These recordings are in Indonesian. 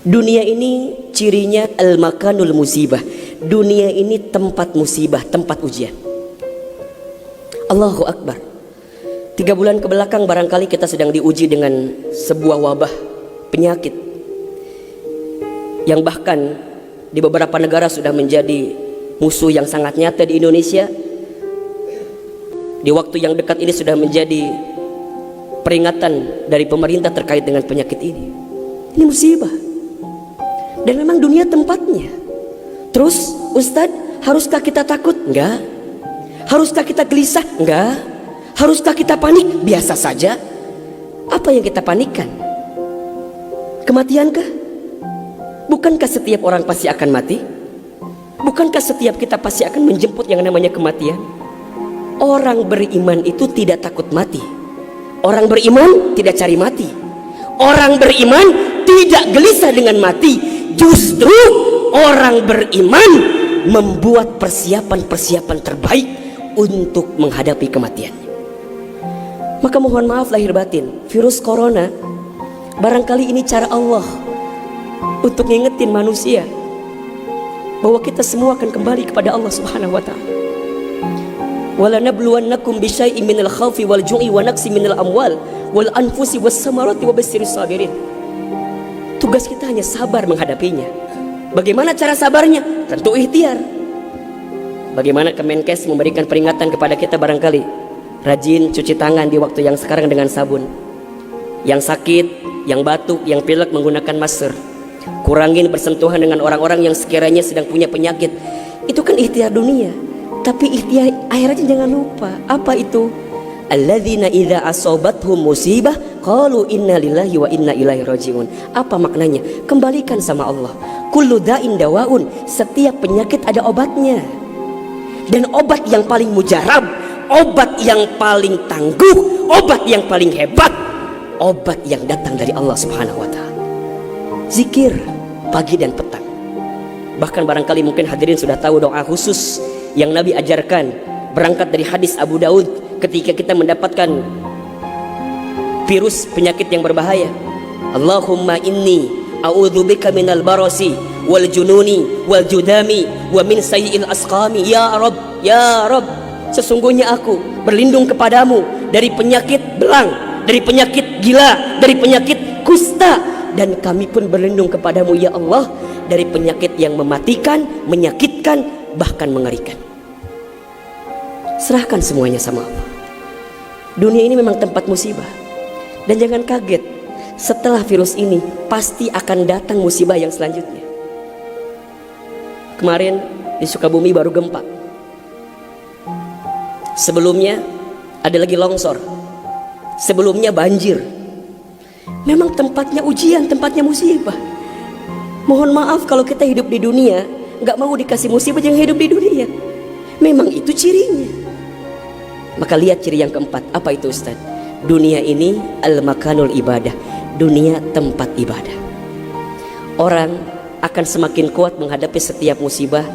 Dunia ini cirinya al-makanul musibah. Dunia ini tempat musibah, tempat ujian. Allahu Akbar. 3 bulan kebelakang barangkali kita sedang diuji dengan sebuah wabah penyakit yang bahkan di beberapa negara sudah menjadi musuh yang sangat nyata. Di Indonesia di waktu yang dekat ini sudah menjadi peringatan dari pemerintah terkait dengan penyakit ini. Ini musibah. Dan memang dunia tempatnya. Terus Ustadz, haruskah kita takut? Enggak. Haruskah kita gelisah? Enggak. Haruskah kita panik? Biasa saja. Apa yang kita panikkan? Kematiankah? Bukankah setiap orang pasti akan mati? Bukankah setiap kita pasti akan menjemput yang namanya kematian? Orang beriman itu tidak takut mati. Orang beriman tidak cari mati. Orang beriman tidak gelisah dengan mati. Justru orang beriman membuat persiapan-persiapan terbaik untuk menghadapi kematian. Maka mohon maaf lahir batin, virus corona barangkali ini cara Allah untuk ngingetin manusia bahwa kita semua akan kembali kepada Allah Subhanahu wa taala. Wala nabluwannakum bisyai'in minal khaufi wal ju'i wa naqsi minal amwal wal anfusi was samarati wa basyirus sabirin. Tugas kita hanya sabar menghadapinya. Bagaimana cara sabarnya? Tentu ikhtiar. Bagaimana Kemenkes memberikan peringatan kepada kita barangkali? Rajin cuci tangan di waktu yang sekarang dengan sabun. Yang sakit, yang batuk, yang pilek menggunakan masker. Kurangin bersentuhan dengan orang-orang yang sekiranya sedang punya penyakit. Itu kan ikhtiar dunia. Tapi ikhtiar akhiratnya jangan lupa. Apa itu? Alladzina idza asobathum musibah qalu inna lillahi wa inna ilaihi rajiun. Apa maknanya? Kembalikan sama Allah. Kullu da'in dawaun. Setiap penyakit ada obatnya. Dan obat yang paling mujarab, obat yang paling tangguh, obat yang paling hebat, obat yang datang dari Allah Subhanahu wa taala. Zikir pagi dan petang. Bahkan barangkali mungkin hadirin sudah tahu doa khusus yang Nabi ajarkan berangkat dari hadis Abu Daud ketika kita mendapatkan virus penyakit yang berbahaya. Allahumma inni a'udzubika minal barasi wal jununi wal judami wa min sayyi'il asqami. Ya Rabb, ya Rabb, sesungguhnya aku berlindung kepadamu dari penyakit belang, dari penyakit gila, dari penyakit kusta, dan kami pun berlindung kepadamu ya Allah dari penyakit yang mematikan, menyakitkan, bahkan mengerikan. Serahkan semuanya sama Allah. Dunia ini memang tempat musibah. Dan jangan kaget, setelah virus ini pasti akan datang musibah yang selanjutnya. Kemarin di Sukabumi baru gempa. Sebelumnya ada lagi longsor. Sebelumnya banjir. Memang tempatnya ujian, tempatnya musibah. Mohon maaf kalau kita hidup di dunia gak mau dikasih musibah, jangan hidup di dunia. Memang itu cirinya. Maka lihat ciri yang keempat. Apa itu Ustaz? Dunia ini al-makanul ibadah. Dunia tempat ibadah. Orang akan semakin kuat menghadapi setiap musibah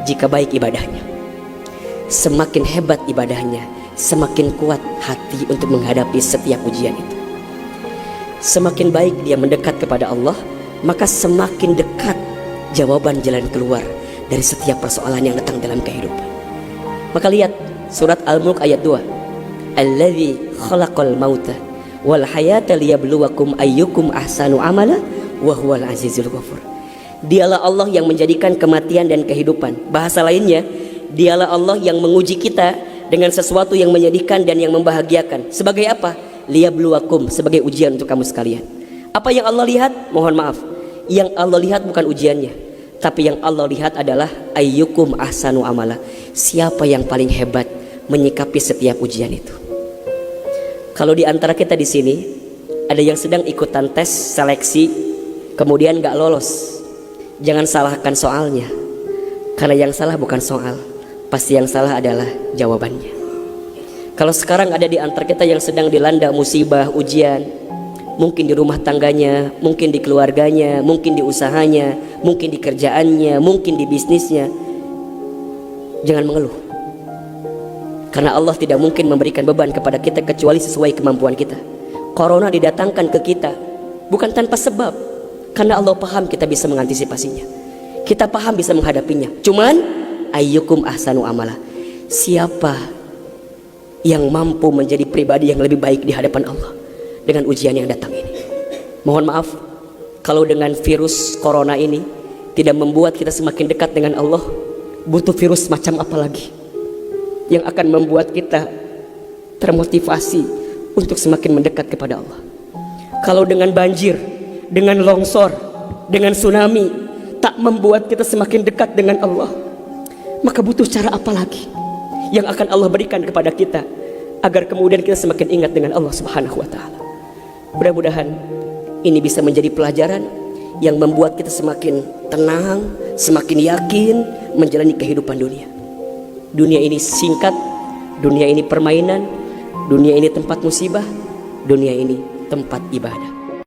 jika baik ibadahnya. Semakin hebat ibadahnya, semakin kuat hati untuk menghadapi setiap ujian itu. Semakin baik dia mendekat kepada Allah, maka semakin dekat jawaban jalan keluar dari setiap persoalan yang datang dalam kehidupan. Maka lihat surat Al-Mulk ayat 2. Alladzi khalaqal mauta wal hayata liyabluwakum ayyukum ahsanu amala wa huwal azizul ghafur. Dialah Allah yang menjadikan kematian dan kehidupan. Bahasa lainnya, dialah Allah yang menguji kita dengan sesuatu yang menyedihkan dan yang membahagiakan. Sebagai apa? Liyabluwakum, sebagai ujian untuk kamu sekalian. Apa yang Allah lihat? Mohon maaf, yang Allah lihat bukan ujiannya, tapi yang Allah lihat adalah ayyukum ahsanu amala. Siapa yang paling hebat menyikapi setiap ujian itu. Kalau di antara kita di sini ada yang sedang ikutan tes seleksi kemudian gak lolos, jangan salahkan soalnya, karena yang salah bukan soal, pasti yang salah adalah jawabannya. Kalau sekarang ada di antara kita yang sedang dilanda musibah, ujian, mungkin di rumah tangganya, mungkin di keluarganya, mungkin di usahanya, mungkin di kerjaannya, mungkin di bisnisnya, jangan mengeluh. Karena Allah tidak mungkin memberikan beban kepada kita kecuali sesuai kemampuan kita. Corona didatangkan ke kita bukan tanpa sebab. Karena Allah paham kita bisa mengantisipasinya, kita paham bisa menghadapinya. Cuman ayyukum ahsanu amala, siapa yang mampu menjadi pribadi yang lebih baik di hadapan Allah dengan ujian yang datang ini. Mohon maaf kalau dengan virus corona ini tidak membuat kita semakin dekat dengan Allah. Butuh virus macam apa lagi yang akan membuat kita termotivasi untuk semakin mendekat kepada Allah? Kalau dengan banjir, dengan longsor, dengan tsunami tak membuat kita semakin dekat dengan Allah, maka butuh cara apa lagi yang akan Allah berikan kepada kita agar kemudian kita semakin ingat dengan Allah Subhanahu wa ta'ala. Mudah-mudahan ini bisa menjadi pelajaran yang membuat kita semakin tenang, semakin yakin menjalani kehidupan dunia. Dunia ini singkat, dunia ini permainan, dunia ini tempat musibah, dunia ini tempat ibadah.